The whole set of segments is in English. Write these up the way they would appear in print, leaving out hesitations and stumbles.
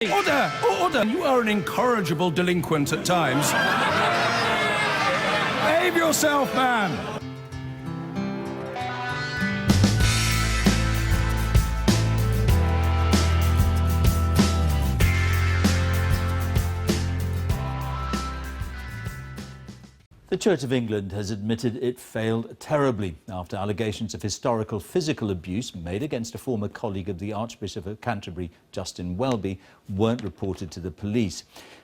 Order! Order! You are an incorrigible delinquent at times. Behave yourself, man! The Church of England has admitted it failed terribly after allegations of historical physical abuse made against a former colleague of the Archbishop of Canterbury, Justin Welby, weren't reported to the police.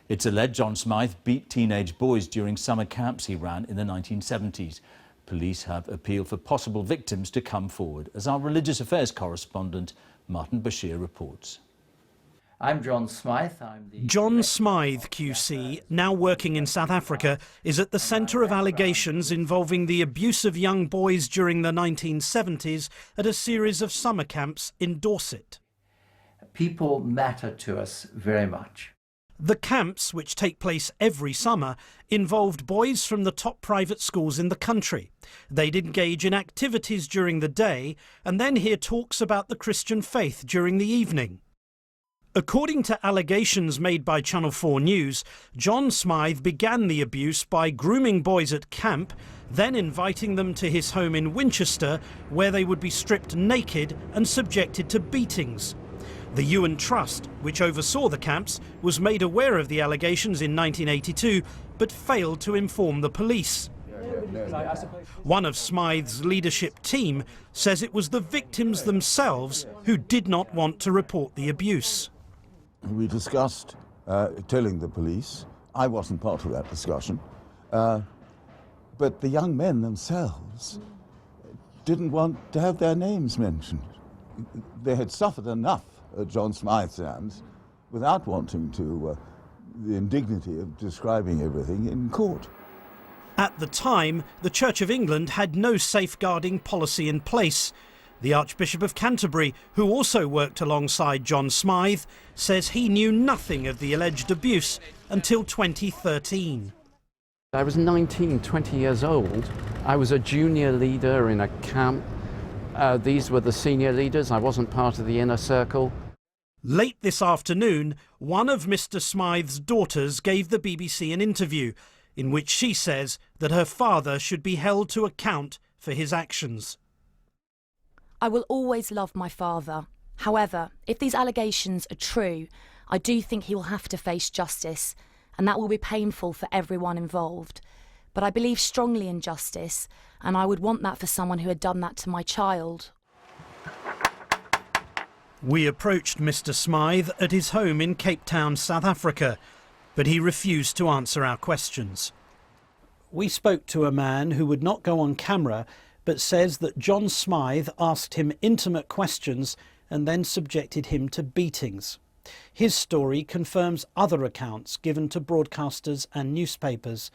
It's alleged John Smythe beat teenage boys during summer camps he ran in the 1970s. Police have appealed for possible victims to come forward, as our religious affairs correspondent Martin Bashir reports. I'm John Smythe. John Smythe, QC, now working in South Africa, is at the centre of allegations involving the abuse of young boys during the 1970s at a series of summer camps in Dorset. People matter to us very much. The camps, which take place every summer, involved boys from the top private schools in the country. They'd engage in activities during the day and then hear talks about the Christian faith during the evening. According to allegations made by Channel 4 News, John Smythe began the abuse by grooming boys at camp, then inviting them to his home in Winchester, where they would be stripped naked and subjected to beatings. The Ewan Trust, which oversaw the camps, was made aware of the allegations in 1982, but failed to inform the police. One of Smythe's leadership team says it was the victims themselves who did not want to report the abuse. We discussed telling the police. I wasn't part of that discussion. But the young men themselves didn't want to have their names mentioned. They had suffered enough at John Smythe's hands without wanting to the indignity of describing everything in court. At the time, the Church of England had no safeguarding policy in place. The Archbishop of Canterbury, who also worked alongside John Smythe, says he knew nothing of the alleged abuse until 2013. I was 19, 20 years old. I was a junior leader in a camp. These were the senior leaders. I wasn't part of the inner circle. Late this afternoon, one of Mr. Smythe's daughters gave the BBC an interview in which she says that her father should be held to account for his actions. I will always love my father. However, if these allegations are true, I do think he will have to face justice, and that will be painful for everyone involved. But I believe strongly in justice, and I would want that for someone who had done that to my child. We approached Mr. Smythe at his home in Cape Town, South Africa, but he refused to answer our questions. We spoke to a man who would not go on camera, but says that John Smythe asked him intimate questions and then subjected him to beatings. His story confirms other accounts given to broadcasters and newspapers,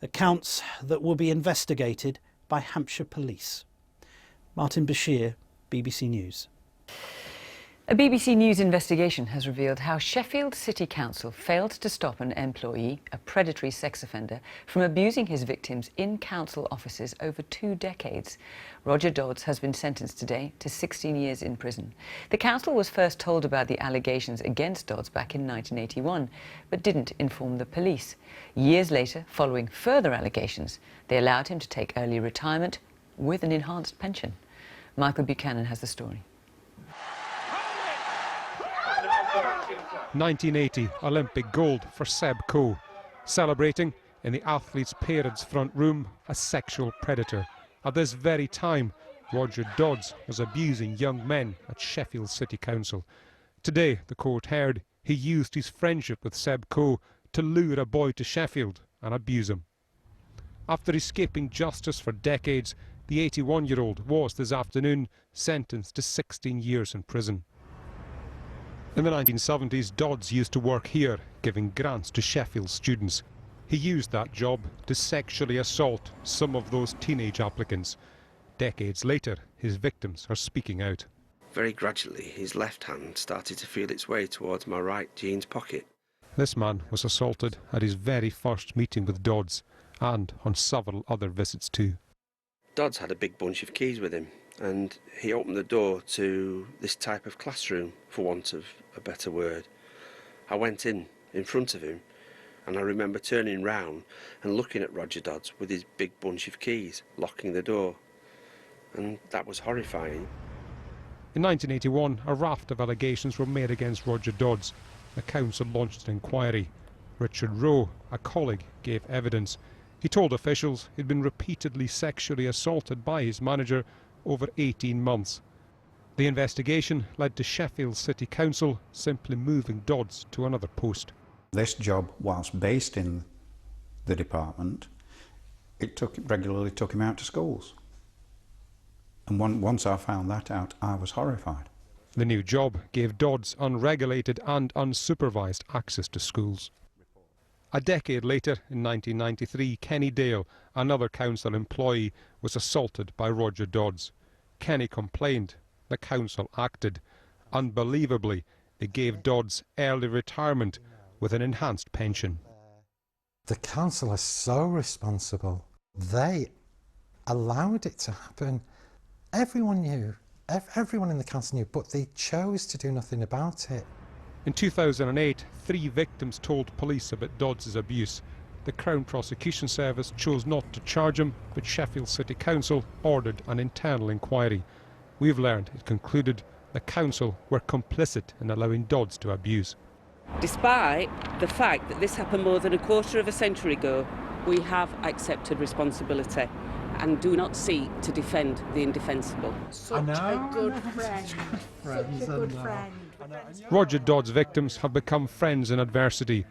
accounts that will be investigated by Hampshire Police. Martin Bashir, BBC News. A BBC News investigation has revealed how Sheffield City Council failed to stop an employee, a predatory sex offender, from abusing his victims in council offices over 2 decades. Roger Dodds has been sentenced today to 16 years in prison. The council was first told about the allegations against Dodds back in 1981, but didn't inform the police. Years later, following further allegations, they allowed him to take early retirement with an enhanced pension. Michael Buchanan has the story. 1980 Olympic gold for Seb Coe, celebrating in the athlete's parents' front room a sexual predator. At this very time, Roger Dodds was abusing young men at Sheffield City Council. Today, the court heard he used his friendship with Seb Coe to lure a boy to Sheffield and abuse him. After escaping justice for decades, the 81-year-old was this afternoon sentenced to 16 years in prison. In the 1970s, Dodds used to work here, giving grants to Sheffield students. He used that job to sexually assault some of those teenage applicants. Decades later, his victims are speaking out. Very gradually, his left hand started to feel its way towards my right jeans pocket. This man was assaulted at his very first meeting with Dodds, and on several other visits too. Dodds had a big bunch of keys with him, and he opened the door to this type of classroom, for want of a better word. I went in front of him, and I remember turning round and looking at Roger Dodds with his big bunch of keys, locking the door. And that was horrifying. In 1981, a raft of allegations were made against Roger Dodds. The council launched an inquiry. Richard Rowe, a colleague, gave evidence. He told officials he'd been repeatedly sexually assaulted by his manager over 18 months. The investigation led to Sheffield City Council simply moving Dodds to another post. This job, whilst based in the department, it regularly took him out to schools. And once I found that out, I was horrified. The new job gave Dodds unregulated and unsupervised access to schools. A decade later, in 1993, Kenny Dale, another council employee, was assaulted by Roger Dodds. Kenny complained. The council acted. Unbelievably, they gave Dodds early retirement with an enhanced pension. The council are so responsible. They allowed it to happen. Everyone knew, everyone in the council knew, but they chose to do nothing about it. In 2008, 3 victims told police about Dodds' abuse. The Crown Prosecution Service chose not to charge him, but Sheffield City Council ordered an internal inquiry. We've learned it concluded the council were complicit in allowing Dodds to abuse. Despite the fact that this happened more than a quarter of a century ago, we have accepted responsibility and do not seek to defend the indefensible. Such a good friend. Such a good friend. Roger Dodds' victims have become friends in adversity,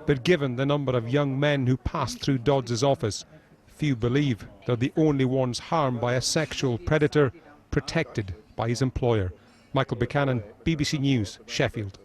but given the number of young men who passed through Dodds' office, few believe they're the only ones harmed by a sexual predator protected by his employer. Michael Buchanan, BBC News, Sheffield.